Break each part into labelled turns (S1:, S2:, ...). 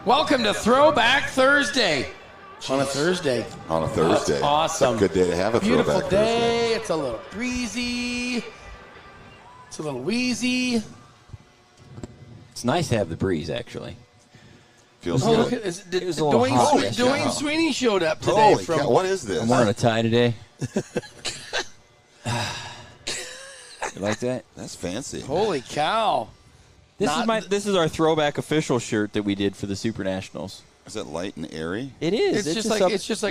S1: Welcome to Throwback Thursday. On a Thursday.
S2: On a Thursday.
S1: That's awesome.
S2: It's a good day to have a
S1: Beautiful
S2: Throwback
S1: day.
S2: Thursday.
S1: It's a little breezy. It's a little wheezy.
S3: It's nice to have the breeze, actually.
S2: Feels
S1: Oh, look
S2: good.
S1: at this.
S3: It was a little hot yesterday.
S1: Dwayne Sweeney showed up today.
S2: Holy cow, what is this?
S3: I'm wearing a tie today. You like that?
S2: That's fancy.
S1: Holy cow.
S3: This is our throwback official shirt that we did for the Super Nationals.
S2: Is it light and airy?
S3: It is.
S1: It's just like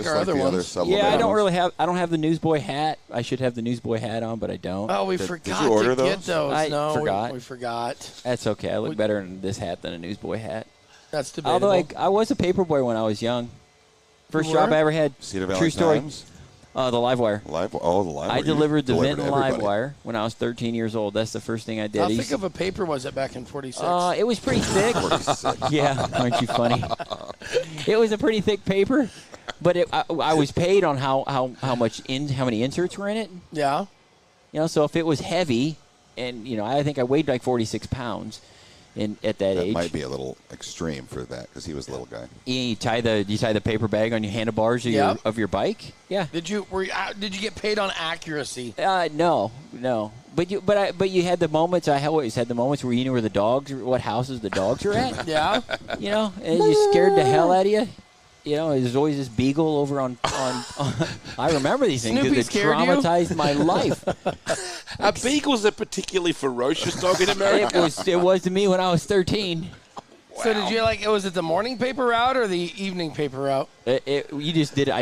S1: our
S2: like
S1: other
S2: the
S1: ones.
S3: Yeah, I
S2: supplementals.
S3: don't have the newsboy hat. I should have the newsboy hat on, but I don't.
S1: Oh, we
S2: Did
S1: forgot
S2: you order
S1: to get
S2: those?
S1: those.
S3: I
S1: No,
S3: forgot.
S1: We forgot.
S3: That's okay. I look better in this hat than a newsboy hat.
S1: That's debatable.
S3: Although I was a paperboy when I was young. First
S1: You
S3: job
S1: were?
S3: I ever had.
S2: Cedar Valley
S3: True story.
S2: Times?
S3: The Livewire.
S2: The Livewire.
S3: I delivered the
S2: Delivered
S3: Vinton
S2: everybody.
S3: Livewire when I was 13 years old. That's the first thing I did.
S1: How thick of a paper was it back in 46?
S3: It was pretty thick.
S2: 46.
S3: Yeah, aren't you funny? It was a pretty thick paper, but I was paid on how many inserts were in it.
S1: Yeah.
S3: You know, so if it was heavy, and I think I weighed like 46 pounds, at that age.
S2: That might be a little extreme for that because he was a little guy.
S3: You tie the paper bag on your handlebars of your bike. Yeah.
S1: Did you get paid on accuracy?
S3: No. But you had the moments. I always had the moments where you knew where the dogs, what houses the dogs were at.
S1: Yeah.
S3: And you scared the hell out of you. There's always this beagle over on I remember these things
S1: Snoopy
S3: because it
S1: scared you?
S3: traumatized my life.
S4: Are beagles a particularly ferocious dog in America?
S3: It was to me when I was 13.
S1: So did you was it the morning paper route or the evening paper route?
S3: I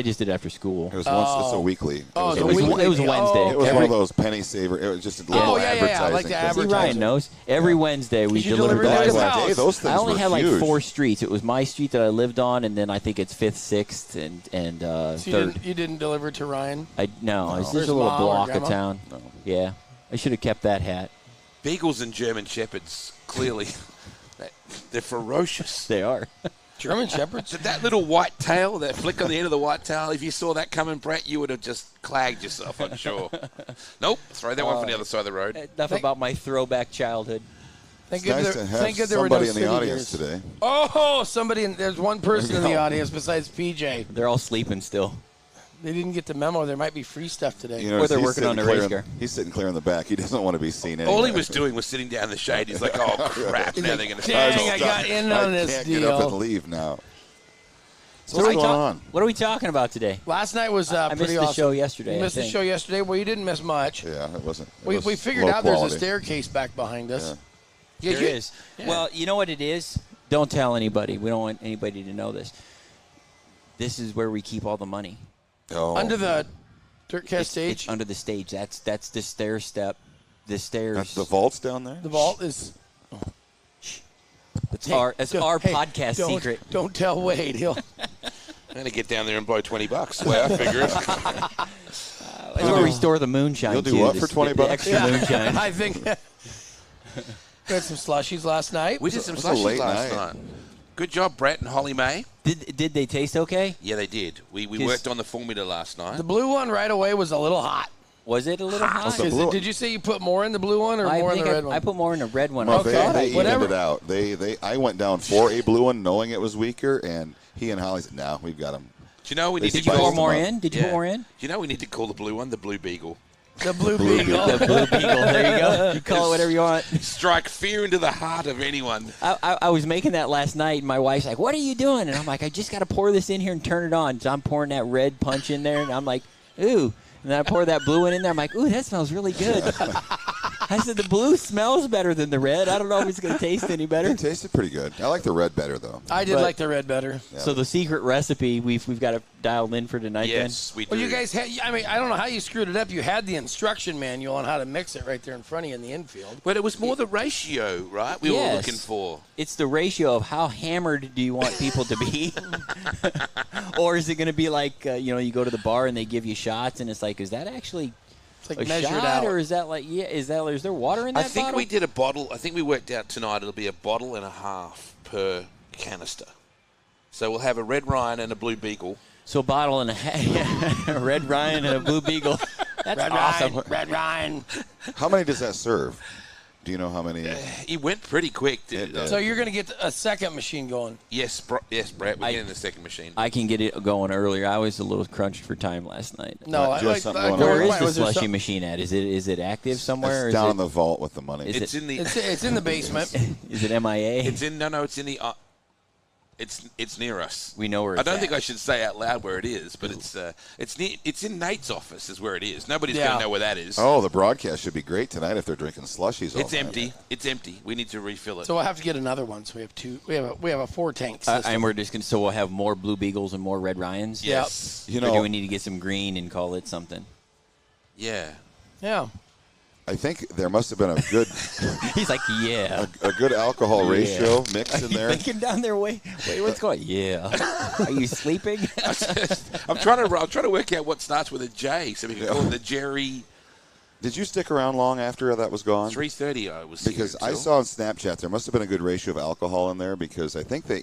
S3: just did it after school.
S2: It was once. It's a weekly.
S1: Oh,
S2: it
S1: it's a
S2: was,
S1: weekly.
S3: It was Wednesday.
S2: It was
S1: okay.
S2: one of those penny saver. It was just a little
S1: Oh, yeah,
S2: advertising.
S1: I like the
S2: thing.
S3: See,
S1: advertising.
S3: Ryan knows. Every Wednesday we
S1: You
S3: delivered
S1: deliver
S3: the
S1: to his
S3: Livewire.
S1: house.
S2: Hey, those things
S3: I only
S2: were
S3: had like
S2: huge.
S3: 4 streets. It was my street that I lived on, and then I think it's 5th, 6th, and
S1: So
S3: 3rd.
S1: you didn't deliver to Ryan?
S3: No, it's
S1: Where's
S3: just a little
S1: Mom or
S3: block of
S1: Grandma?
S3: town.
S2: No.
S3: Yeah, I should have kept that hat.
S4: Beagles and German Shepherds, clearly, they're ferocious.
S3: They are.
S1: German Shepherds?
S4: So that little white tail, that flick on the end of the white tail, if you saw that coming, Brett, you would have just clagged yourself, I'm sure. Nope, throw that one from the other side of the road.
S3: Enough about my throwback childhood.
S2: It's nice to have
S1: there were no
S2: somebody in the
S1: city
S2: audience
S1: gears.
S2: today.
S1: Oh, there's one person in the
S2: No.
S1: audience besides PJ.
S3: They're all sleeping still.
S1: They didn't get the memo. There might be free stuff today.
S2: You know,
S3: Or they're
S2: he's
S3: working on
S2: sitting
S3: the race
S2: clear in-
S3: car.
S2: He's sitting clear in the back. He doesn't want to be seen anyway.
S4: All he was doing was sitting down in the shade. He's like, oh, crap, now they're going to
S1: Dang,
S4: start.
S1: I got in on this
S2: I can't get up
S1: deal.
S2: and leave now. So
S3: what
S2: what's going on?
S3: What are we talking about today?
S1: Last night was
S3: I
S1: pretty
S3: missed the
S1: awesome.
S3: show yesterday.
S1: You missed
S3: I
S1: the
S3: think.
S1: show yesterday? Well, you didn't miss much.
S2: Yeah, it wasn't. It
S1: We
S2: was
S1: figured
S2: low
S1: out there's a
S2: quality.
S1: staircase back behind us.
S2: Yeah.
S3: There is. Well, you know what it is? Don't tell anybody. We don't want anybody to know this. This is where we keep all the money.
S2: Oh,
S1: Under the dirt cast
S3: It's
S1: stage,
S3: under the stage. That's the stair step. The stairs.
S2: That's the vault's down there.
S1: the vault is.
S3: That's our
S1: Hey,
S3: podcast
S1: don't-
S3: secret.
S1: Don't tell Wade. He'll.
S4: I'm going to get down there and blow $20. The way I figure it.
S3: That's where we store the moonshine.
S2: You'll do
S3: too,
S2: what
S3: the-
S2: for 20
S3: the
S2: bucks?
S3: extra moonshine.
S1: I think. We had some slushies last night.
S4: We did some
S2: It was a late
S4: slushies last
S2: night.
S4: night. Good job, Brett and Holly May.
S3: Did they taste okay?
S4: Yeah, they did. We
S3: Yes.
S4: worked on the formula last night.
S1: The blue one right away was a little hot.
S3: Was it a little hot?
S2: The blue one.
S1: Did you say you put more in the blue one or more in the red one?
S3: I put more in the red one.
S2: Well,
S3: I
S1: Okay.
S3: thought
S2: they
S3: I
S2: evened
S1: whatever.
S2: it out. I went down for a blue one, knowing it was weaker, and he and Holly said, "No, we've got him."
S4: Do you know we
S2: They
S4: need to
S3: Did you
S2: spiced
S3: pour
S2: them
S3: more
S2: up.
S3: in? Did you
S4: Yeah.
S3: put more in?
S4: Do you know we need to call the blue one the Blue Beagle?
S1: The blue
S2: Blue
S1: beagle.
S3: The blue beagle. There you go. You call it whatever you want.
S4: Strike fear into the heart of anyone.
S3: I was making that last night, and my wife's like, "What are you doing?" And I'm like, "I just got to pour this in here and turn it on." So I'm pouring that red punch in there, and I'm like, "Ooh." And then I pour that blue one in there. I'm like, "Ooh, that smells really good." I said, "The blue smells better than the red. I don't know if it's going to taste any better."
S2: It tasted pretty good. I like the red better though.
S1: I did
S3: But-
S1: like the red better.
S2: Yeah.
S3: So the secret recipe we've got it dialed in for tonight.
S4: Yes, we do.
S1: Well, you guys had, I mean, I don't know how you screwed it up. You had the instruction manual on how to mix it right there in front of you in the infield.
S4: But it was more the ratio, right? We were
S3: Yes.
S4: looking for.
S3: Then it's the ratio of how hammered do you want people to be, or is it going to be like you go to the bar and they give you shots and it's like, is that actually
S1: It's like
S3: a
S1: measured
S3: shot
S1: out.
S3: or is that like is there water in that
S4: I think
S3: bottle?
S4: we did a bottle. I think we worked out tonight it'll be a bottle and a half per canister. So we'll have a red Ryan and a blue Beagle.
S3: So a bottle and a red Ryan and a blue Beagle. That's
S1: Red
S3: awesome.
S1: Ryan, Red Ryan.
S2: How many does that serve? Do you know how many?
S4: He went pretty quick.
S1: So you're going to get a second machine going.
S4: Yes, yes, Brett. We're getting the second machine.
S3: I can get it going earlier. I was a little crunched for time last night.
S1: No,
S3: Where is the slushy machine at? Is it active somewhere?
S2: It's down in the vault with the money.
S4: It's
S1: in the basement.
S3: Is it MIA?
S4: It's in it's in the. It's near us.
S3: We know where.
S4: I don't think I should say out loud where it is, but it's in Nate's office is where it is. Nobody's going to know where that is.
S2: Oh, the broadcast should be great tonight if they're drinking slushies.
S4: It's empty. It's empty. We need to refill it.
S1: So we'll have to get another one. So we have two. We have a 4-tank system.
S3: And we're just so we'll have more Blue Beagles and more Red Ryans.
S4: Yes.
S2: You
S3: Or do we need to get some green and call it something?
S4: Yeah.
S1: Yeah.
S2: I think there must have been a good.
S3: He's like, yeah.
S2: A good alcohol ratio mix in there.
S3: Thinking down there, wait, what's going? Yeah. Are you sleeping?
S4: I'm trying to work out what starts with a J, so we can call it the Jerry.
S2: Did you stick around long after that was gone?
S4: 3:30 I was
S2: because I saw on Snapchat there must have been a good ratio of alcohol in there because I think that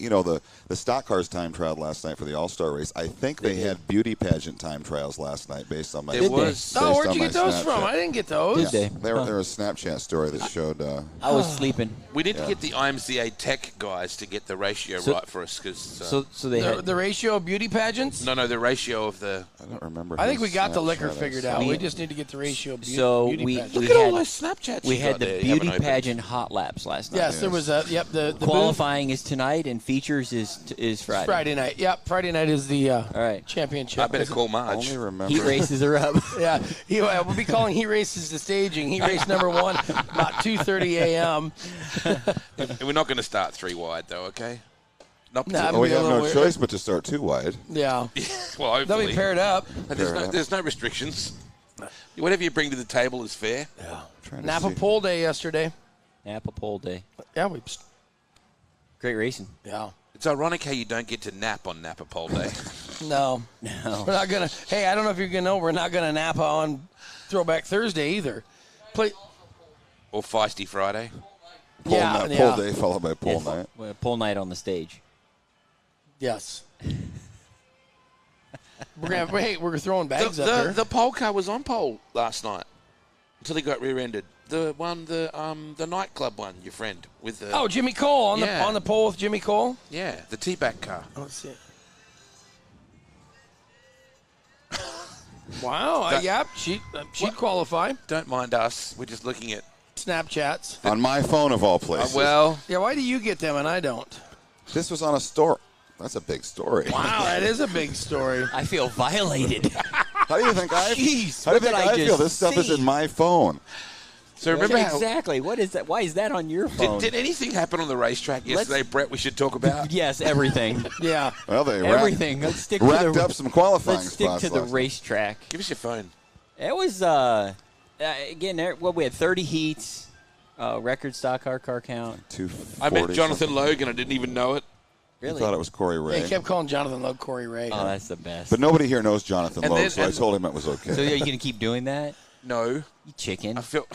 S2: the stock cars time trial last night for the All-Star race. I think they had beauty pageant time trials last night based on my.
S4: It was.
S1: Oh, where'd you get those from? I didn't get those.
S3: Did they?
S2: There was a Snapchat story that showed.
S3: I was sleeping.
S4: We need to get the IMCA tech guys to get the ratio right for us because.
S3: So they had
S1: the ratio of beauty pageants.
S4: No, the ratio of the.
S2: I don't remember.
S1: I think we got the liquor figured out. We just need to get the ratio of beauty.
S3: So
S1: beauty pageants.
S4: Look at all those Snapchats.
S3: We had the beauty
S4: opened.
S3: pageant hot laps last night.
S1: Yes, there was a the
S3: qualifying is tonight and features is Friday.
S1: Friday night. Yep, Friday night is the
S3: all right
S1: championship.
S4: I better call Marge.
S2: Only remember
S3: heat races are up.
S1: Yeah, we'll be calling heat races to staging. Heat race number 1 about 2:30 a.m.
S4: We're not going to start 3 wide though, okay? Not
S1: Nah,
S2: we
S1: be a
S2: have
S1: little
S2: no
S1: weird.
S2: choice but to start 2 wide.
S1: Yeah.
S4: Well, hopefully.
S1: They'll be paired up.
S4: There's no restrictions. Whatever you bring to the table is fair.
S1: Yeah. Napa Pole Day yesterday.
S3: Napa Pole Day.
S1: Yeah,
S3: Great racing.
S1: Yeah.
S4: It's ironic how you don't get to nap on Napa Pole Day.
S1: No. We're not gonna. Hey, I don't know if you're gonna know. We're not gonna Napa on Throwback Thursday either.
S4: Or Feisty Friday.
S2: Pole day followed by pole night.
S3: Pole night on the stage.
S1: Yes. We're throwing bags up there.
S4: The pole car was on pole last night until he got rear-ended. The nightclub one, your friend with the.
S1: Jimmy Cole on the pole with Jimmy Cole.
S4: Yeah, the T-back car.
S1: Let's see. Wow. She'd qualify.
S4: Don't mind us. We're just looking at
S1: Snapchats.
S2: On my phone of all places.
S1: Yeah. Why do you get them and I don't?
S2: This was on a store. That's a big story.
S1: Wow, that is a big story.
S3: I feel violated.
S2: How do you think I?
S3: Jeez,
S2: how do you
S3: what
S2: think
S3: did I
S2: I feel?
S3: just
S2: This stuff is
S3: see?
S2: in my phone.
S4: So remember how
S3: exactly. What is that? Why is that on your phone?
S4: did anything happen on the racetrack yesterday, Brett? We should talk about.
S3: Yes, everything.
S1: Yeah.
S2: Well, they
S3: Everything. Let's stick
S2: racked
S3: to the,
S2: up some qualifying
S3: Let's stick
S2: spots
S3: to the
S2: last night.
S3: racetrack.
S4: Give us your phone.
S3: It was again. We had 30 heats, record stock car count.
S2: 240
S4: I met Jonathan
S2: something.
S4: Logan. I didn't even know it.
S3: Really?
S2: I thought it was Corey Ray.
S1: They kept calling Jonathan Lowe Corey Ray.
S3: Oh, that's the best.
S2: But nobody here knows Jonathan
S4: And
S2: Lowe,
S4: then-
S2: so I
S4: and-
S2: told him it was okay.
S3: So are you going to keep doing that?
S4: No,
S3: You chicken.
S4: I feel.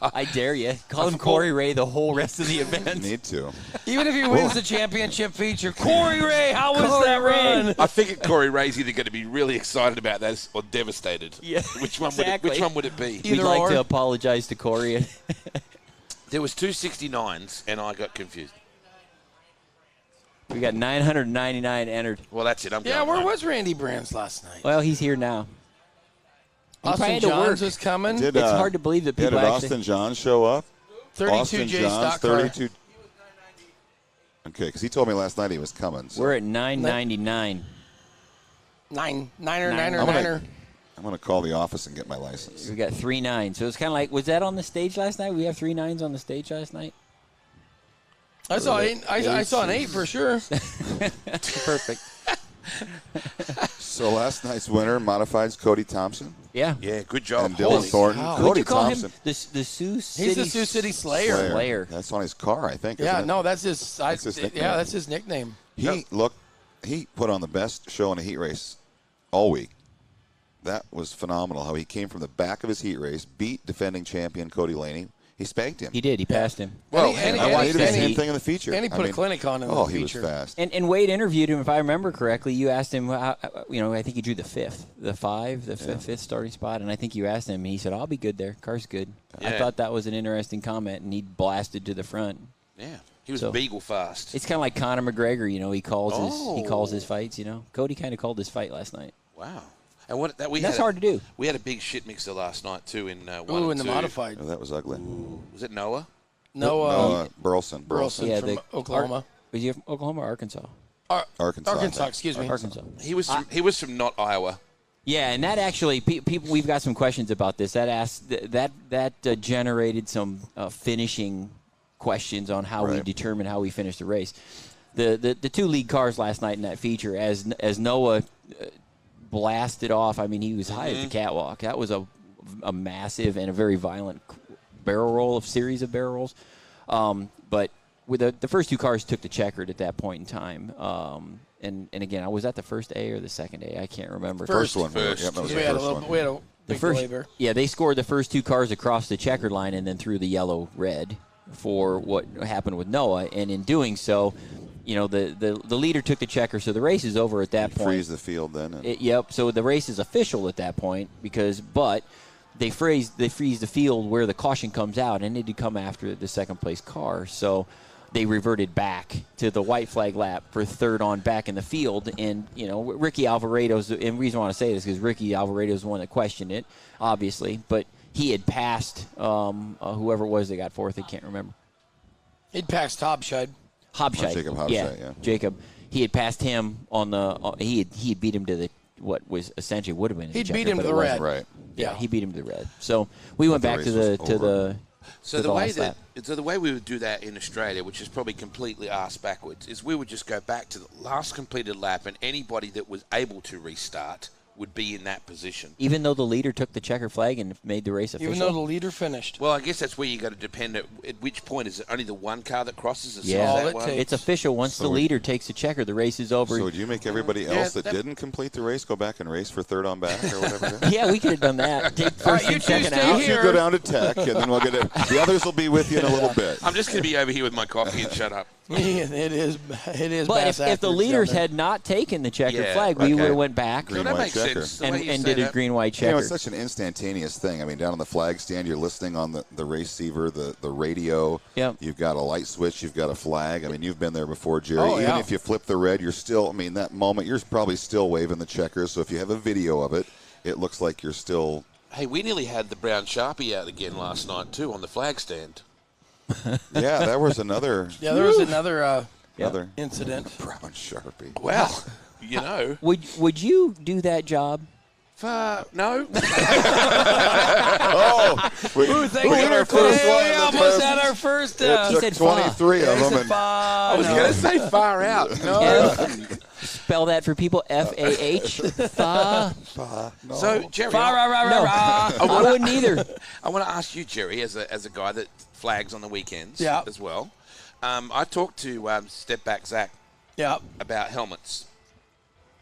S3: I dare you. Call him Corey Ray the whole rest of the event.
S2: Need to.
S1: Even if he wins the championship feature, Corey Ray, how was
S3: Corey
S1: that
S3: Ray.
S1: run?
S4: I figured Corey Ray's either going to be really excited about this or devastated.
S3: Yeah,
S4: Which one
S3: exactly.
S4: would it? Which one would it be?
S3: We'd
S1: Either
S3: like
S1: or.
S3: to apologize to Corey.
S4: There was 269s, and I got confused.
S3: We got 999 entered.
S4: Well, that's it. I'm
S1: Yeah,
S4: going
S1: where
S4: home.
S1: was Randy Brands last night?
S3: Well, he's here now. He probably
S1: Austin
S3: had to
S1: Johns
S3: work.
S1: is coming.
S2: Did,
S3: It's hard to believe that
S2: yeah,
S3: people
S2: did
S3: actually.
S2: Austin Johns show up?
S1: 32
S2: Austin
S1: J
S2: Johns,
S1: stock car.
S2: 32. Okay, because he told me last night he was coming. So
S3: We're at 999.
S1: Niner.
S2: I'm going to call the office and get my license.
S3: We got 3 9s. So it's kind of like, was that on the stage last night? We have 3 9s on the stage last night.
S1: I saw eight. I saw an 8 for sure.
S3: Perfect.
S2: So last night's winner, modifieds, Cody Thompson
S3: Yeah.
S4: Yeah, good job.
S2: and Dylan Thornton.
S1: cow.
S3: Would
S2: Cody
S3: you call
S2: Thompson.
S3: him the Sioux City?
S1: He's the Sioux City Slayer.
S3: Slayer.
S2: That's on his car, I think.
S1: Yeah,
S2: isn't it?
S1: no, that's his.
S2: his nickname.
S1: Yeah, that's his nickname.
S2: He put on the best show in a heat race all week. That was phenomenal how he came from the back of his heat race, beat defending champion Cody Laney. He spanked him.
S3: He did. He passed him.
S4: Well,
S1: And
S2: I
S1: he
S2: did the same
S1: he-
S2: thing in the feature.
S1: and he put a clinic on in the
S2: he was
S1: feature.
S2: fast.
S3: And Wade interviewed him, if I remember correctly. You asked him, I think he drew the fifth starting spot, and I think you asked him, and he said, "I'll be good there. Car's good." I
S4: Yeah.
S3: thought that was an interesting comment, and he blasted to the front.
S4: Yeah, he was
S3: So-
S4: beagle fast.
S3: It's kind of like Conor McGregor, he calls his fights. Cody kind of called his fight last night.
S4: Wow. And
S3: That's hard to do.
S4: We had a big shit mixer last night too in one
S1: Ooh,
S4: and
S1: in the
S4: two.
S1: modified.
S2: Oh, that was ugly.
S4: Was it Noah?
S1: No,
S2: Burleson.
S1: Burleson
S3: Yeah,
S1: from
S3: the-
S1: Oklahoma.
S3: Was he from Oklahoma or Arkansas?
S2: Arkansas.
S1: Excuse me.
S3: Arkansas.
S4: He was from not Iowa.
S3: Yeah, and that actually, people, we've got some questions about this. That generated some finishing questions on how we
S2: Right.
S3: determine how we finish the race. The two lead cars last night in that feature, as Noah blasted off. I mean, he was high as the catwalk. That was a massive and a very violent series of barrel rolls. But with the first two cars took the checkered at that point in time. And again, I was at the first A or the second A. I can't remember.
S2: First one.
S4: First.
S2: Yep, that was the
S1: We had a
S2: first
S1: little.
S2: one.
S1: We had a big delay there.
S3: Yeah, they scored the first two cars across the checkered line and then threw the yellow-red for what happened with Noah. And in doing so, the leader took the checker, so the race is over at that point.
S2: Freeze the field then. And
S3: Yep. So the race is official at that point but they freeze the field where the caution comes out, and it did come after the second place car. So they reverted back to the white flag lap for third on back in the field. And, Ricky Alvaredo's, and the reason I want to say this is because Ricky Alvaredo's the one that questioned it, obviously, but he had passed whoever it was that got fourth. I can't remember.
S1: He'd passed Hobshide.
S3: Hobshite.
S2: Jacob Hobshite, yeah.
S3: Jacob. He had passed him on the he had beat him to the what was essentially would have been.
S1: He'd
S3: checker,
S1: beat him
S3: but
S1: to
S3: it
S1: the
S3: wasn't.
S1: red.
S2: right.
S3: Yeah, he beat him to the red. So we went
S2: the
S3: back
S2: race
S3: to
S2: was
S3: the
S2: over.
S4: So
S3: to
S4: the way
S3: last lap.
S4: the way we would do that in Australia, which is probably completely arse backwards, is we would just go back to the last completed lap, and anybody that was able to restart would be in that position.
S3: Even though the leader took the checker flag and made the race official.
S1: Even though the leader finished.
S4: Well, I guess that's where you got to depend at which point is it only the one car that crosses. As
S3: Yeah.
S4: soon as
S1: All
S4: that
S1: it
S4: one?
S1: takes.
S3: it's official. Once the leader takes the checker, the race is over.
S2: So would you make everybody else that didn't complete the race go back and race for third on back or whatever? it is?
S3: Yeah, we could have done that. Take
S1: All right,
S3: first
S1: you
S3: and
S1: two
S3: second
S1: stay
S3: out.
S1: here.
S2: You go down to Tech, and then we'll get it. The others will be with you in a little bit.
S4: I'm just going to be over here with my coffee and shut up.
S1: It is.
S3: But
S1: Bass
S3: if the
S1: Actors
S3: leaders
S1: down there.
S3: had not taken the checkered
S4: Yeah,
S3: flag, we
S2: okay.
S3: would have went back
S4: So that
S2: white
S4: makes
S2: checker.
S4: sense. The way you
S3: and
S4: say
S3: did a
S4: that.
S3: green-white
S2: You know,
S3: checker.
S2: it's such an instantaneous thing. I mean, down on the flag stand, you're listening on the receiver, the radio.
S3: Yep.
S2: You've got a light switch. You've got a flag. I mean, you've been there before, Jerry.
S1: Oh,
S2: Even
S1: yeah.
S2: if you flip the red, you're still, I mean, that moment, you're probably still waving the checkers. So if you have a video of it, it looks like you're still.
S4: Hey, we nearly had the brown Sharpie out again last night, too, on the flag stand.
S2: Yeah, that was another.
S1: Yeah, there was another
S2: Another
S1: incident.
S2: brown Sharpie.
S4: Well, you know.
S3: Would you do that job?
S4: No.
S2: Oh, we
S1: Thank
S2: got
S1: you.
S2: our first
S1: Hey,
S2: one.
S1: we
S2: The
S1: almost
S2: first-
S1: had our first.
S2: It
S3: He
S2: took
S3: said fa.
S2: 23 of them. And
S4: I was going to say far out. No.
S3: Spell that for people. F-A-H. Fa.
S2: no.
S4: So, Jerry,
S3: No, I wouldn't either.
S4: I want to ask you, Jerry, as a guy that flags on the weekends
S1: Yeah.
S4: as well. I talked to Step Back Zach
S1: Yeah.
S4: about helmets.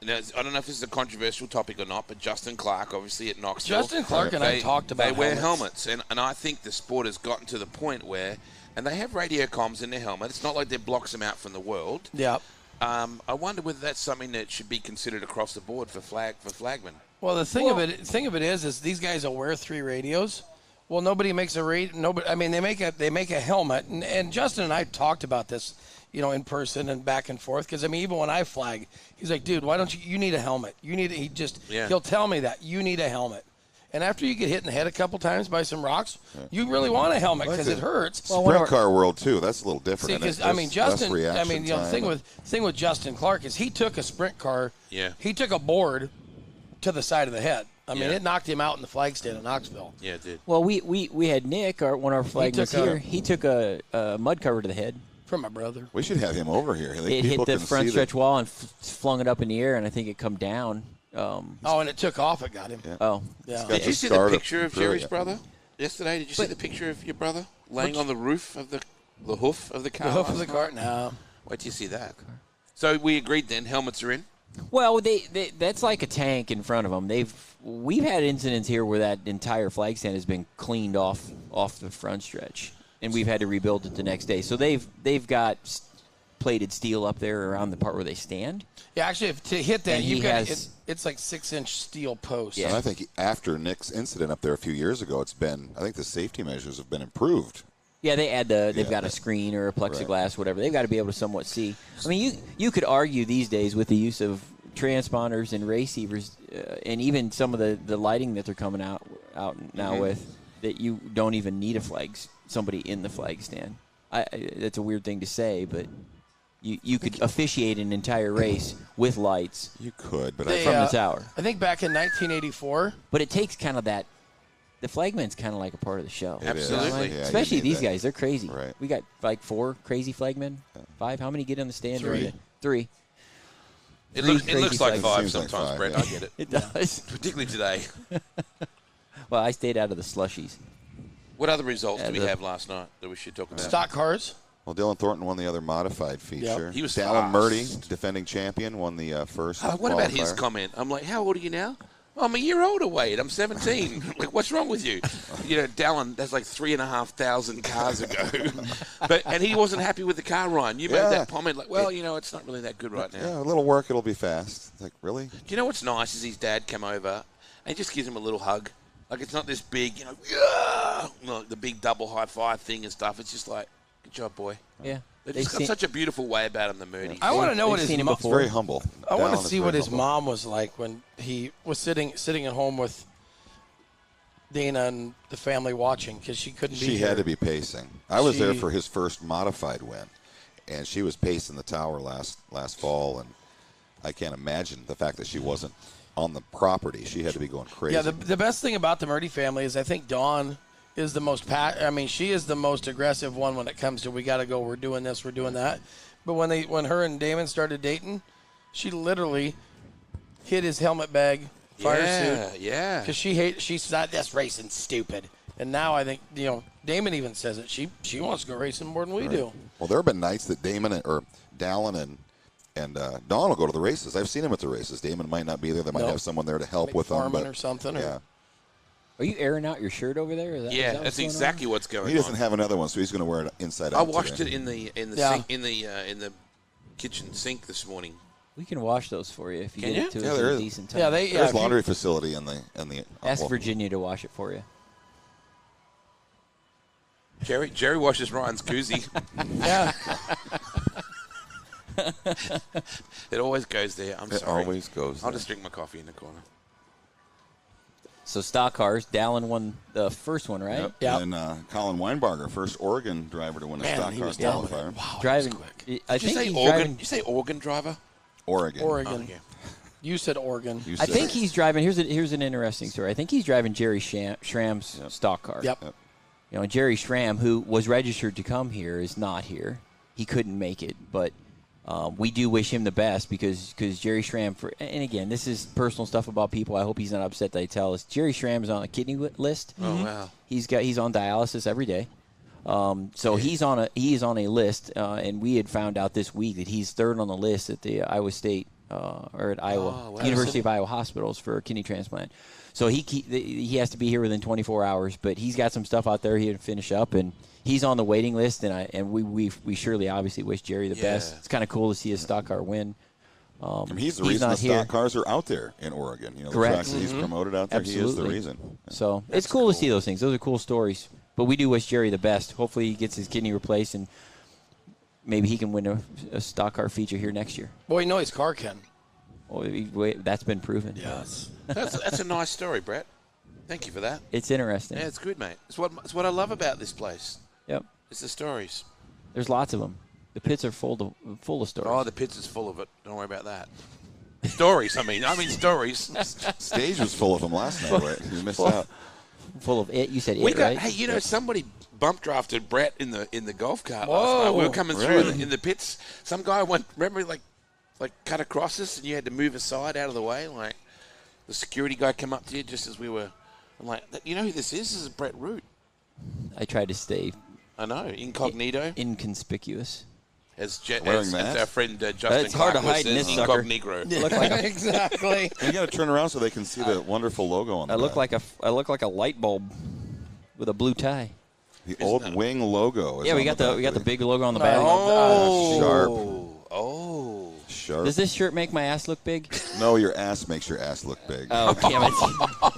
S4: Now, I don't know if this is a controversial topic or not, but Justin Clark, obviously at Knoxville.
S1: Justin Clark and I talked about
S4: They wear
S1: helmets.
S4: helmets, and I think the sport has gotten to the point where, and they have radio comms in their helmet. It's not like that blocks them out from the world.
S1: Yeah.
S4: I wonder whether that's something that should be considered across the board for flagmen.
S1: Well, the thing of it is these guys will wear 3 radios. Well, nobody makes a radio. Nobody. I mean, they make a helmet, and Justin and I talked about this, in person and back and forth. Because I mean, even when I flag, he's like, "Dude, why don't you need a helmet? You need." He'll tell me that you need a helmet. And after you get hit in the head a couple times by some rocks, you really want a helmet because it hurts.
S2: Sprint car world too. That's a little different.
S1: See,
S2: isn't it?
S1: because I mean,
S2: There's
S1: Justin.
S2: less
S1: I mean,
S2: reaction
S1: the
S2: time.
S1: thing with Justin Clark is he took a sprint car.
S4: Yeah.
S1: He took a board to the side of the head. I mean,
S4: Yeah.
S1: it knocked him out in the flag stand in Knoxville.
S4: Yeah, it did.
S3: Well, we had Nick, one of our flagmen
S1: took a-
S3: here. He took a mud cover to the head.
S1: From my brother.
S2: We should have him over here. I think
S3: It hit
S2: people
S3: the
S2: can
S3: front
S2: see
S3: stretch wall and flung it up in the air, and I think it come down.
S1: Oh, and it took off. It got him.
S2: Yeah.
S3: Oh,
S1: Yeah.
S2: got
S4: Did you
S2: the
S4: see
S2: scar
S4: the
S2: to
S4: picture of
S2: through
S4: Jerry's
S2: it.
S4: brother yesterday? Did you see the picture of your brother laying on the roof of the hoof of the car?
S1: The hoof of
S4: last
S1: the
S4: night?
S1: cart. No.
S4: Wait till you see that. So we agreed then, helmets are in.
S3: Well, that's like a tank in front of them. We've had incidents here where that entire flag stand has been cleaned off the front stretch, and we've had to rebuild it the next day. So they've got plated steel up there around the part where they stand.
S1: Yeah, actually, to hit that,
S3: And
S1: it's like 6-inch steel posts.
S3: Yeah.
S2: And I think after Nick's incident up there a few years ago, I think the safety measures have been improved.
S3: Yeah, they've got a screen or a plexiglass, whatever. They've got to be able to somewhat see. I mean, you could argue these days with the use of transponders and receivers, and even some of the lighting that they're coming out now with, that you don't even need somebody in the flag stand. That's a weird thing to say, but you could officiate an entire race with lights.
S2: You could, but
S3: from the tower.
S1: I think back in 1984.
S3: But it takes kind of that. The flagman's kind of like a part of the show.
S4: Absolutely.
S2: Yeah,
S3: Especially
S2: you need
S3: these
S2: that.
S3: guys. They're crazy.
S2: Right.
S3: We got like 4 crazy flagmen. 5. How many get on the stand?
S1: 3.
S3: 3.
S4: It
S3: Three
S4: looks
S3: crazy
S4: like
S3: flags.
S4: 5
S2: Seems like
S4: sometimes,
S2: 5,
S4: Brett.
S2: yeah.
S4: I get it.
S3: It does.
S4: Particularly today.
S3: Well, I stayed out of the slushies.
S4: What other results did we
S3: the-
S4: have last night that we should talk about?
S1: Stock cars.
S2: Well, Dylan Thornton won the other modified feature.
S4: He was
S2: Dallin
S4: fast.
S2: Murdy, defending champion, won the first
S4: What about his
S2: qualifier.
S4: comment? I'm like, how old are you now? Oh, I'm a year older, Wade. I'm 17. Like, what's wrong with you? You know, Dallin, that's like 3,500 cars ago. And he wasn't happy with the car run. You made
S2: Yeah.
S4: that comment like, well, you know, it's not really that good right now.
S2: Yeah, a little work, it'll be fast. It's like, really?
S4: Do you know what's nice is his dad came over and just gives him a little hug. Like, it's not this big, yeah, the big double high five thing and stuff. It's just like, good job, boy.
S3: Yeah.
S4: They've just got such a beautiful way about him, the Moody.
S1: I want to know what
S3: They've
S1: his
S3: seen him
S1: mom.
S2: It's
S3: before.
S2: very humble.
S1: I want
S2: Dallin
S1: to
S2: is
S1: see
S2: very
S1: what his
S2: humble.
S1: mom was like when he was sitting at home with Dana and the family watching because she couldn't be
S2: She
S1: here.
S2: had to be pacing. I was there
S1: She-
S2: for his first modified win, and she was pacing the tower last fall, and I can't imagine the fact that she wasn't on the property. She had to be going crazy.
S1: Yeah, the best thing about the Murdy family is I think Dawn is the most she is the most aggressive one when it comes to we got to go, we're doing this, we're doing that. But when her and Damon started dating, she literally hid his helmet bag, fire suit.
S4: Yeah.
S1: Because she said this racing's stupid. And now I think, Damon even says it. She wants to go racing more than we do.
S2: Well, there have been nights that Damon or Dallin and Don will go to the races. I've seen him at the races. Damon might not be there. They might
S1: No.
S2: have someone there to help
S1: Maybe
S2: with them.
S1: Foreman
S2: But,
S1: or something.
S2: yeah.
S3: Are you airing out your shirt over there? Is that
S4: Yeah,
S3: what's
S4: that's
S3: going on?
S4: exactly what's going on.
S2: He doesn't have another one, so he's going to wear it inside out.
S4: I washed
S2: today.
S4: it in the
S1: Yeah.
S4: sink, in the kitchen sink this morning.
S3: We can wash those for you if you
S4: Can
S3: get
S4: you?
S3: it to
S2: Yeah,
S3: us
S2: there
S3: in a
S2: is.
S3: decent time.
S1: Yeah,
S2: There's
S1: if you-
S2: laundry facility in the.
S3: Ask
S2: well,
S3: Virginia to wash it for you.
S4: Jerry washes Ryan's koozie.
S1: Yeah.
S4: It always goes there. I'm
S2: It
S4: sorry.
S2: always goes
S4: I'll
S2: there.
S4: just drink my coffee in the corner.
S3: So stock cars, Dallin won the first one, right?
S2: Yep.
S1: Yep.
S2: And Colin Weinbarger, first Oregon driver to win a
S1: Man,
S2: stock
S1: he
S2: car
S1: was dominant.
S2: qualifier.
S1: Wow,
S3: Driving. I
S4: Did you
S3: think
S4: say
S3: he's
S4: organ?
S3: driving.
S4: Did you say organ driver?
S2: Oregon.
S1: Oregon.
S4: Oh, yeah.
S1: You said Oregon.
S2: You
S3: I
S2: said
S3: think
S2: it.
S3: he's driving. Here's an interesting story. I think he's driving Jerry Schramm's stock car.
S1: Yep.
S3: Jerry Schramm, who was registered to come here, is not here. He couldn't make it, but we do wish him the best because Jerry Schramm, and again, this is personal stuff about people. I hope he's not upset that I tell us. Jerry Schramm is on a kidney list.
S4: Oh, wow.
S3: He's on dialysis every day. So he's on a list, and we had found out this week that he's third on the list at the Iowa State or at Iowa
S4: wow.
S3: University of Iowa hospitals for a kidney transplant. So he has to be here within 24 hours, but he's got some stuff out there he had to finish up, and he's on the waiting list. And we surely obviously wish Jerry the best. It's kind of cool to see his stock car win.
S2: I mean, he's the reason
S3: not
S2: the
S3: here.
S2: stock cars are out there in Oregon. The
S3: Correct.
S2: tracks that he's promoted out there, he is the
S3: Absolutely.
S2: reason.
S3: So it's cool to see those things. Those are cool stories. But we do wish Jerry the best. Hopefully he gets his kidney replaced, and maybe he can win a stock car feature here next year.
S1: Boy, no, his car can.
S3: Oh, that's been proven.
S1: Yes.
S4: That's a nice story, Brett. Thank you for that.
S3: It's interesting.
S4: Yeah, it's good, mate. It's what I love about this place.
S3: Yep.
S4: It's the stories.
S3: There's lots of them. The pits are full of stories.
S4: Oh, the pits is full of it. Don't worry about that. Stories. I mean stories.
S2: Stage was full of them last night. Right? You missed out.
S3: Full of it. You said
S4: We
S3: it,
S4: got.
S3: right?
S4: Hey, somebody bump drafted Brett in the golf cart
S1: Whoa.
S4: last night. We were coming
S2: Really?
S4: through in the pits. Some guy went. Remember, like cut across us, and you had to move aside out of the way. Like the security guy came up to you just as we were. I'm like, you know who this is? This is Brett Root.
S3: I tried to stay
S4: I know, incognito.
S3: inconspicuous.
S4: as
S2: Wearing
S4: as
S2: masks?
S4: our friend Justin
S3: It's hard to
S4: Clark
S3: hide in
S4: says,
S3: this sucker.
S4: incognito.
S3: Look like a,
S1: Exactly.
S2: You got to turn around so they can see the wonderful logo on the
S3: I look
S2: back.
S3: like a light bulb with a blue tie.
S2: The old Wing logo. Is
S3: Yeah, we
S2: on
S3: got the big logo on the back.
S4: Oh.
S2: Sharp.
S3: Does this shirt make my ass look big?
S2: No, your ass makes your ass look big.
S3: Oh, damn it.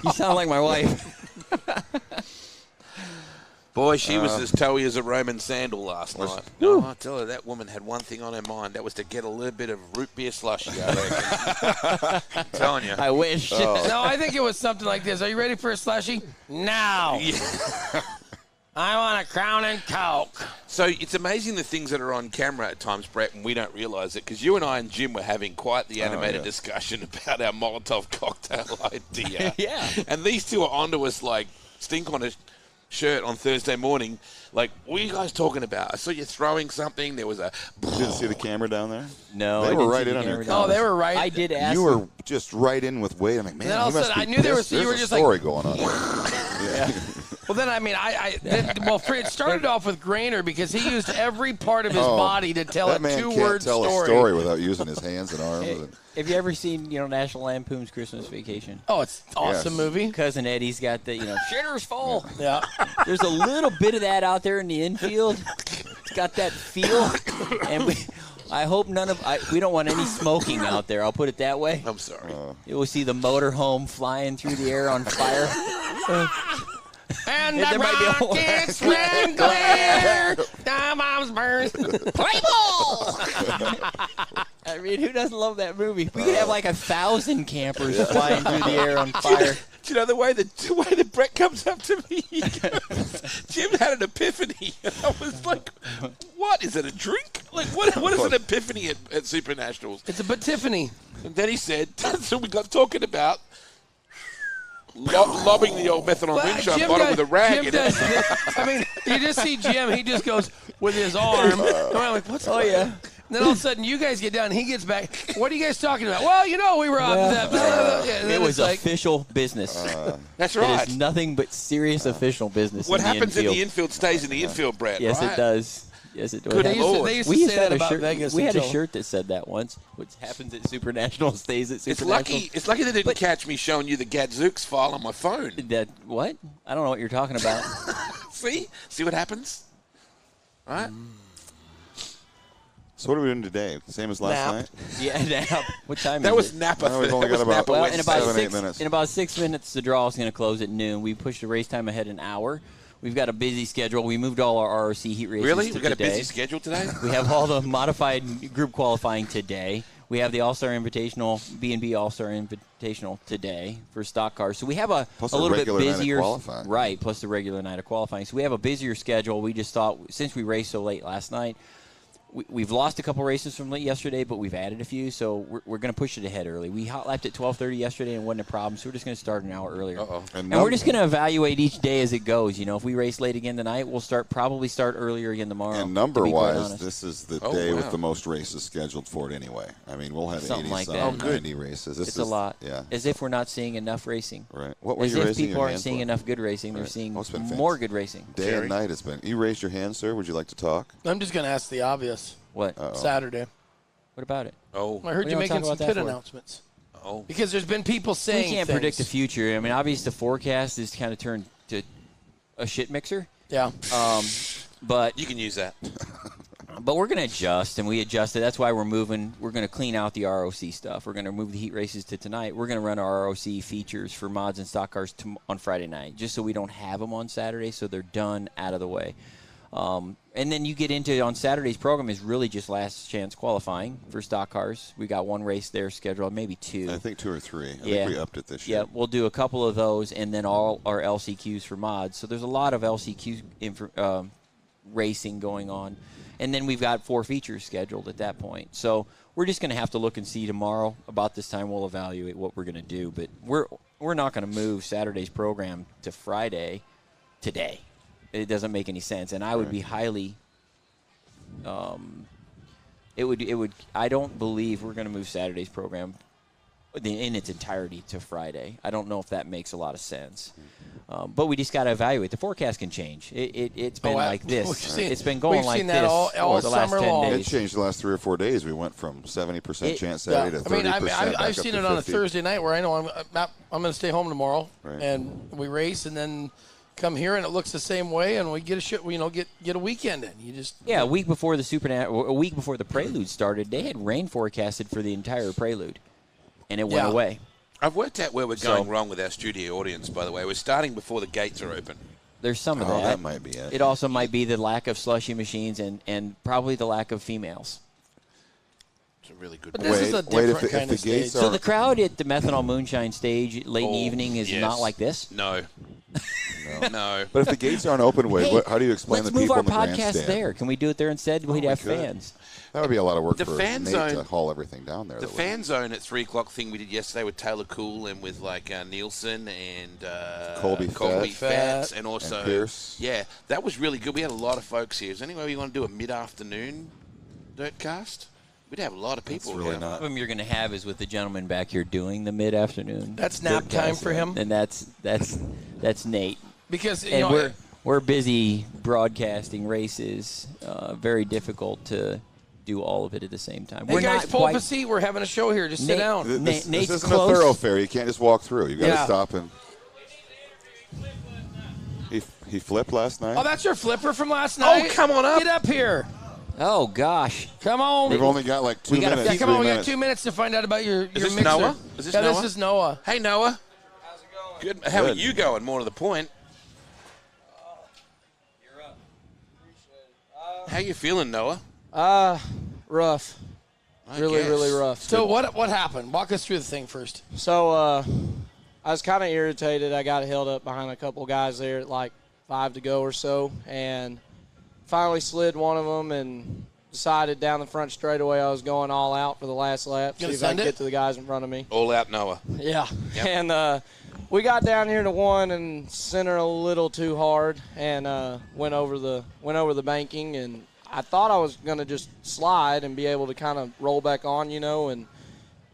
S3: You sound like my wife.
S4: Boy, she was as towy as a Roman sandal last night. No, I tell her, that woman had one thing on her mind. That was to get a little bit of root beer slushy, I reckon. I'm telling you.
S3: I wish.
S1: No, I think it was something like this. Are you ready for a slushie? Now. I want a Crown and Coke.
S4: So it's amazing the things that are on camera at times, Brett, and we don't realise it, because you and I and Jim were having quite the animated discussion about our Molotov cocktail idea.
S3: Yeah.
S4: And these two are onto us like stink on a shirt on Thursday morning. Like, what are you guys talking about? I saw you throwing something. There was a...
S2: You didn't see the camera down there?
S3: No,
S2: They
S3: I
S2: were
S3: didn't
S2: right
S3: see
S2: in
S3: the
S2: on your
S3: camera
S2: comments.
S1: Oh, they were right.
S3: I did ask.
S2: You were just right in with Wade. I'm like, man,
S1: then all
S2: he
S1: of a
S2: must
S1: sudden,
S2: be
S1: I knew there
S2: pissed.
S1: was- you were
S2: There's
S1: just
S2: a
S1: like-
S2: story going on.
S1: Well, then, I mean, it started off with Grainer because he used every part of his body to tell
S2: That
S1: a
S2: man
S1: two-word
S2: can't tell a story without using his hands and arms.
S3: Hey, have you ever seen, National Lampoon's Christmas Vacation?
S1: Oh, it's an awesome
S2: Yes.
S1: movie.
S3: Cousin Eddie's got the, shitter's full.
S1: Yeah.
S3: There's a little bit of that out there in the infield. It's got that feel, and I hope we don't want any smoking out there. I'll put it that way.
S4: I'm sorry.
S3: You will see the motorhome flying through the air on fire.
S1: And
S3: Yeah, there
S1: the
S3: might be a whole-
S1: rockets ran clear. Time bombs burn. Play ball.
S3: I mean, who doesn't love that movie? We could have like 1,000 campers flying through the air on fire.
S4: Do you know the way that Brett comes up to me? He goes, Jim had an epiphany. And I was like, what? Is it a drink? Like, what is an epiphany at Super Nationals?
S1: It's a Tiffany.
S4: And then he said, so we got talking about lobbing the old methadone moonshine bottle with a rag in it.
S1: I mean, you just see Jim. He just goes with his arm. And I'm like, what's going on? And then all of a sudden, you guys get done. He gets back. What are you guys talking about? Well, we were on that. And then
S3: It was
S1: it's like,
S3: official business.
S4: That's
S3: It
S4: right.
S3: is nothing but serious official business.
S4: What
S3: in
S4: happens
S3: the
S4: in
S3: infield.
S4: the infield stays in the infield, Brett.
S3: Yes,
S4: right?
S3: it does. Yes, it does.
S4: Good
S1: they used to
S3: We used
S1: say
S3: to have
S1: that
S3: a
S1: about
S3: shirt.
S1: Vegas.
S3: We had a
S1: until-
S3: shirt that said that once. What happens at Super National stays at Super
S4: It's
S3: National.
S4: lucky. It's lucky they didn't catch me showing you the Gadzooks file on my phone.
S3: That what? I don't know what you're talking about.
S4: See what happens, right?
S2: So what are we doing today? Same as last
S1: Nap.
S2: night?
S3: Yeah, now, what time
S4: That
S3: is
S4: was
S3: it?
S4: Napa.
S2: No, we've
S4: That
S2: only
S4: was
S2: got about-
S4: Napa
S3: Well,
S4: West
S3: in about
S2: 7, 8
S3: 6
S2: minutes.
S3: in about 6 minutes, the draw is going to close at noon. We pushed the race time ahead an hour. We've got a busy schedule. We moved all our ROC heat races
S4: Really?
S3: to
S4: We got
S3: today.
S4: a busy schedule today.
S3: We have all the modified group qualifying today. We have the All-Star Invitational, B&B All-Star Invitational today for stock cars. So we have a
S2: Plus
S3: little
S2: the
S3: bit
S2: regular night of
S3: busier,
S2: qualifying.
S3: right? Plus the regular night of qualifying. So we have a busier schedule. We just thought, since we raced so late last night, we've lost a couple races from yesterday, but we've added a few. So we're going to push it ahead early. We hot lapped at 12:30 yesterday and wasn't a problem. So we're just going to start an hour earlier.
S4: Uh-oh.
S3: And we're just going to evaluate each day as it goes. If we race late again tonight, we'll probably start earlier again tomorrow.
S2: And
S3: to be quite
S2: number-wise,
S3: honest.
S2: this is the
S4: Oh,
S2: day
S4: wow.
S2: with the most races scheduled for it anyway. I mean, we'll have
S3: Something
S2: 80
S3: like
S2: some,
S3: that. Oh,
S4: good.
S2: 90 races. This
S3: It's
S2: is
S3: a lot.
S2: Yeah.
S3: As if we're not seeing enough racing.
S2: Right. What were
S3: As
S2: you
S3: if
S2: raising
S3: people
S2: your
S3: aren't
S2: hand
S3: seeing
S2: for?
S3: enough good racing. They're
S2: Right.
S3: seeing
S2: Oh, it's been
S3: more
S2: fantastic.
S3: good racing.
S2: Day
S4: Jerry?
S2: and night it's been. You raised your hand, sir. Would you like to talk?
S1: I'm just going to ask the obvious.
S3: What?
S1: Saturday.
S3: What about it?
S4: Oh,
S1: I heard
S3: We
S1: you
S3: don't
S1: making
S3: talk
S1: some
S3: about that
S1: pit
S3: for.
S1: announcements.
S4: oh.
S1: Because there's been people saying
S3: We can't
S1: things.
S3: predict the future. I mean, obviously, the forecast is kind of turned to a shit mixer.
S1: Yeah.
S3: But
S4: You can use that.
S3: we're going to adjust, and we adjusted. That's why we're moving. We're going to clean out the ROC stuff. We're going to move the heat races to tonight. We're going to run our ROC features for mods and stock cars on Friday night, just so we don't have them on Saturday, so they're done, out of the way. And then you get into on Saturday's program is really just last chance qualifying for stock cars. We got one race there scheduled, maybe two.
S2: I think 2 or 3. I
S3: Yeah.
S2: think we upped it this
S3: Yeah,
S2: year.
S3: we'll do a couple of those, and then all our LCQs for mods. So there's a lot of LCQ racing going on. And then we've got 4 features scheduled at that point. So we're just going to have to look and see tomorrow. About this time, we'll evaluate what we're going to do. But we're not going to move Saturday's program to Friday today. It doesn't make any sense. And I would be highly it would I don't believe we're going to move Saturday's program in its entirety to Friday. I don't know if that makes a lot of sense. But we just got to evaluate. The forecast can change. It's been like this. It's been going like
S1: seen
S3: this
S1: that all
S3: the last
S1: summer
S3: 10
S1: long.
S2: It
S3: days.
S2: changed the last 3 or 4 days. We went from 70% chance Saturday to 30%.
S1: I've seen it on a Thursday night where I know I'm going to stay home tomorrow,
S2: Right.
S1: and we race, and then come here and it looks the same way, and we get a weekend in. You just
S3: A week before a week before the Prelude started, they had rain forecasted for the entire Prelude, and it went away.
S4: I've worked out where we're going wrong with our studio audience, by the way. We're starting before the gates are open.
S3: There's some of
S2: that might be it.
S3: It also might be the lack of slushy machines and probably the lack of females.
S4: It's a really good
S1: But
S4: point.
S1: this is a different kind of stage.
S3: So the crowd at the Methanol Moonshine stage late in the evening is
S4: yes.
S3: not like this?
S4: No. No.
S2: But if the gates aren't open, how do you explain the people in the
S3: Let's move our podcast
S2: grandstand?
S3: there. Can we do it there instead? We'd have fans.
S2: That would be a lot of work
S4: The
S2: for
S4: fan
S2: Nate
S4: zone-
S2: to haul everything down there.
S4: The fan zone at 3 o'clock thing we did yesterday with Taylor Cool and with Nielsen and
S2: Colby
S4: Fats and also
S2: and Pierce.
S4: Yeah, that was really good. We had a lot of folks here. Is there any way you want to do a mid-afternoon dirt cast? We'd have a lot of people.
S2: really
S4: here.
S2: not.
S3: One of them you're going to have is with the gentleman back here doing the mid-afternoon.
S1: That's nap time for him.
S3: And that's Nate.
S1: Because
S3: And we're busy broadcasting races. Very difficult to do all of it at the same time.
S1: Hey
S3: We're
S1: guys,
S3: not
S1: pull
S3: quite,
S1: up a seat. We're having a show here. Just sit down.
S2: This
S3: Nate's
S2: isn't
S3: close.
S2: a thoroughfare. You can't just walk through. You've got to
S1: Yeah.
S2: stop and. He flipped last night.
S1: Oh, that's your flipper from last night.
S4: come on up.
S1: Get up here.
S3: Oh gosh.
S1: Come on.
S2: We've only got like 2
S3: gotta-
S2: minutes.
S1: Yeah, come on.
S2: 3
S1: We got
S2: minutes.
S1: 2 minutes to find out about your
S4: this
S1: mixer.
S4: Noah? Is this
S1: yeah,
S4: Noah?
S1: this is Noah.
S4: Hey, Noah. How's it going? Good. How are
S2: Good.
S4: you going? More to the point.
S5: You're up.
S4: How you feeling, Noah?
S5: Rough.
S4: I
S5: Really,
S4: guess.
S5: really rough.
S1: So what happened? Walk us through the thing first.
S5: So I was kind of irritated. I got held up behind a couple guys there at like 5 to go or so, and finally slid one of them and decided down the front straightaway I was going all out for the last lap. See
S1: Gonna
S5: if I
S1: send
S5: can
S1: it?
S5: get to the guys in front of me.
S4: All out, Noah.
S5: Yeah.
S4: Yep.
S5: And we got down here to one and center a little too hard and went over the banking, and I thought I was going to just slide and be able to kind of roll back on, and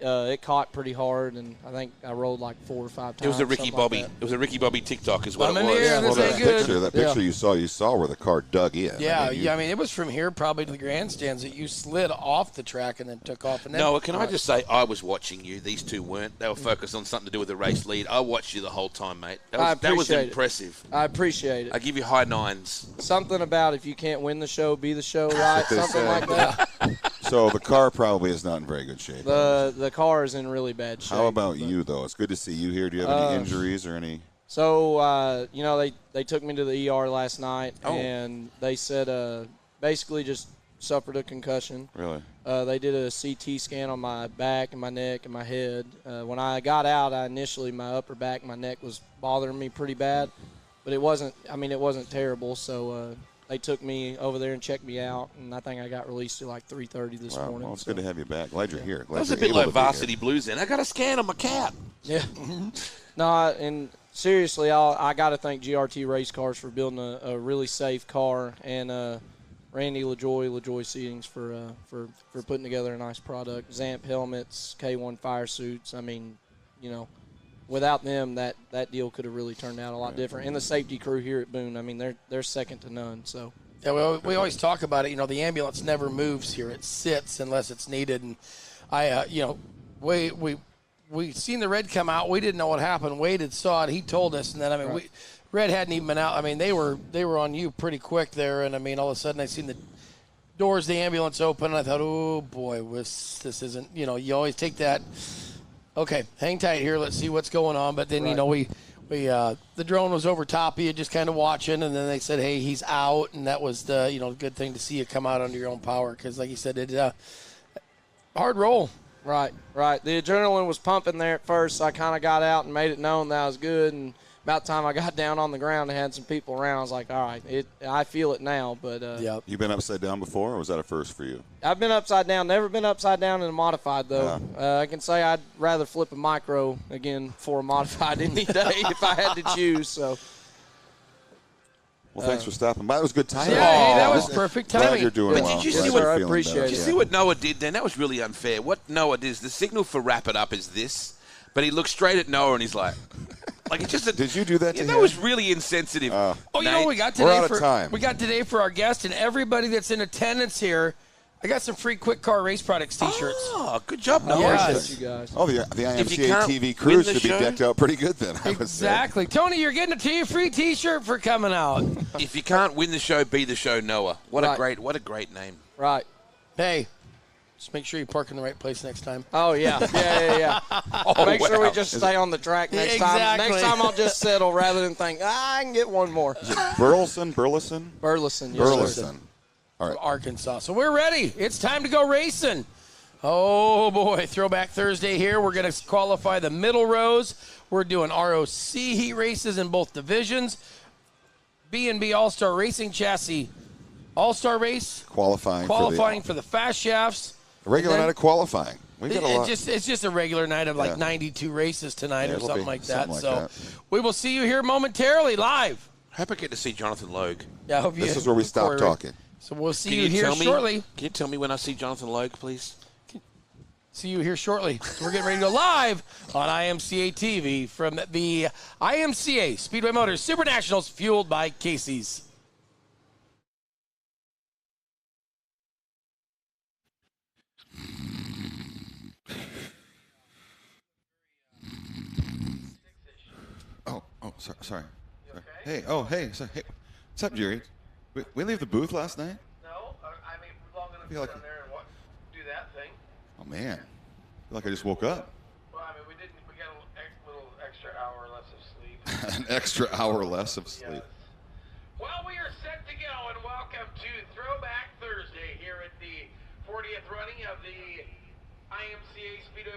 S5: it caught pretty hard, and I think I rolled like 4 or 5 times.
S4: It was a Ricky
S5: something
S4: Bobby.
S5: like that.
S4: It was a Ricky Bobby TikTok, is what
S1: I'm
S4: it
S1: in
S4: was.
S1: here.
S2: Well,
S1: This ain't good.
S2: that picture you saw where the car dug in.
S1: Yeah,
S2: I mean,
S1: it was from here probably to the grandstands that you slid off the track and then took off. And then,
S4: Noah, can I just say I was watching you. These two weren't. They were focused on something to do with the race lead. I watched you the whole time, mate.
S5: I
S4: That was
S5: appreciate it.
S4: impressive.
S5: I appreciate it.
S4: I give you high nines.
S5: Something about if you can't win the show, be the show, right?
S2: what they
S5: Something
S2: say.
S5: like that.
S2: So the car probably is not in very good shape.
S5: The car is in really bad shape.
S2: How about you, though? It's good to see you here. Do you have any injuries or any?
S5: So, they took me to the ER last night,
S4: Oh.
S5: and they said basically just suffered a concussion.
S2: Really?
S5: They did a CT scan on my back and my neck and my head. When I got out, my upper back and my neck was bothering me pretty bad, but it wasn't terrible. So they took me over there and checked me out, and I think I got released at like 3:30 this
S2: Wow.
S5: morning.
S2: Well, it's
S5: so.
S2: good to have you back. Glad you're here. Glad
S4: That was a
S2: you're
S4: bit
S2: able
S4: like
S2: to be here.
S4: Varsity Blues then. I got a scan on my cat.
S5: Yeah. No, and seriously, I got to thank GRT Race Cars for building a really safe car, and Randy LaJoy Seatings for putting together a nice product. Zamp helmets, K1 fire suits. I mean, without them, that deal could have really turned out a lot different. And the safety crew here at Boone, I mean, they're second to none. So.
S1: Yeah, we always talk about it. The ambulance never moves here; it sits unless it's needed. And we seen the red come out. We didn't know what happened. Wade had saw it. He told us, and then red hadn't even been out. I mean, they were on you pretty quick there. And I mean, all of a sudden, I seen the doors, of the ambulance open, and I thought, oh boy, this isn't. You always take that. Okay, hang tight here. Let's see what's going on. But then the drone was over top of you, just kind of watching, and then they said, hey, he's out, and that was the good thing to see you come out under your own power because, like you said, it hard roll.
S5: Right. The adrenaline was pumping there at first, so I kind of got out and made it known that I was good. And about the time I got down on the ground and had some people around, I was like, all right, I feel it now. But
S1: Yep.
S2: You been upside down before, or was that a first for you?
S5: I've been upside down. Never been upside down in a modified, though. I can say I'd rather flip a micro again for a modified any day if I had to choose. So.
S2: Well, thanks for stopping by. That was good timing.
S1: Yeah, hey, that was perfect
S2: Glad
S1: timing.
S2: you're doing
S4: But
S2: well.
S4: did you
S2: Glad
S4: see
S2: you're
S4: what-
S5: I
S2: feeling
S5: appreciate
S2: better.
S5: it.
S4: Did you see what Noah did then? That was really unfair. What Noah did is the signal for wrap it up is this, but he looked straight at Noah and he's like it's just a.
S2: Did you do that to
S4: Yeah,
S2: him?
S4: that was really insensitive.
S1: Oh, you know
S4: Nate.
S1: what we got
S2: We're
S1: today
S2: out of
S1: for
S2: time.
S1: we got today for our guest and everybody that's in attendance here. I got some free Quick Car Race Products T-shirts.
S4: Oh, good job, Noah.
S1: Yeah.
S5: Appreciate you guys.
S2: Oh, the
S4: If you
S2: IMCA
S4: can't
S2: TV
S4: win
S2: crews
S4: the
S2: should be
S4: show-
S2: decked out pretty good then. I would say.
S1: Exactly, Tony. You're getting a free T-shirt for coming out.
S4: If you can't win the show, be the show, Noah. What a
S5: Right.
S4: great name.
S5: Right.
S1: Hey, just make sure you park in the right place next time.
S5: Oh, yeah. Yeah.
S4: Oh,
S5: Make sure we
S4: wow.
S5: just stay on the track next time.
S1: Exactly.
S5: Next time I'll just settle rather than think, I can get one more.
S2: Burleson?
S5: Burleson. Yes, sir.
S2: Burleson. All right.
S1: Arkansas. So we're ready. It's time to go racing. Oh, boy. Throwback Thursday here. We're going to qualify the middle rows. We're doing ROC heat races in both divisions. B&B All-Star Racing Chassis All-Star Race.
S2: Qualifying
S1: For the fast shafts.
S2: a regular
S1: And then-
S2: night of qualifying. We got a lot.
S1: It's just a regular night of like
S2: Yeah.
S1: 92 races tonight
S2: Yeah,
S1: or
S2: it'll
S1: something
S2: be
S1: like that.
S2: something like
S1: So
S2: that.
S1: we will see you here momentarily live.
S4: Hope I get to see Jonathan Logue.
S1: Yeah, I hope
S2: This
S1: you.
S2: is where we stop
S1: Corey,
S2: talking.
S1: So we'll see
S4: Can
S1: you here
S4: tell me?
S1: shortly.
S4: Can you tell me when I see Jonathan Logue, please?
S1: See you here shortly. We're getting ready to go live on IMCA TV from the IMCA Speedway Motors Super Nationals, fueled by Casey's.
S2: Sorry. Hey, hey, what's up, Jerry? We leave the booth last night?
S1: No, I mean, long enough
S2: to get on
S1: there and do that thing.
S2: Oh man, I feel like I just woke up.
S1: Well, I mean, we got a little extra hour less of sleep.
S2: An extra hour less of sleep.
S1: Well, we are set to go, and welcome to Throwback Thursday here at the 40th running of the IMCA Speedway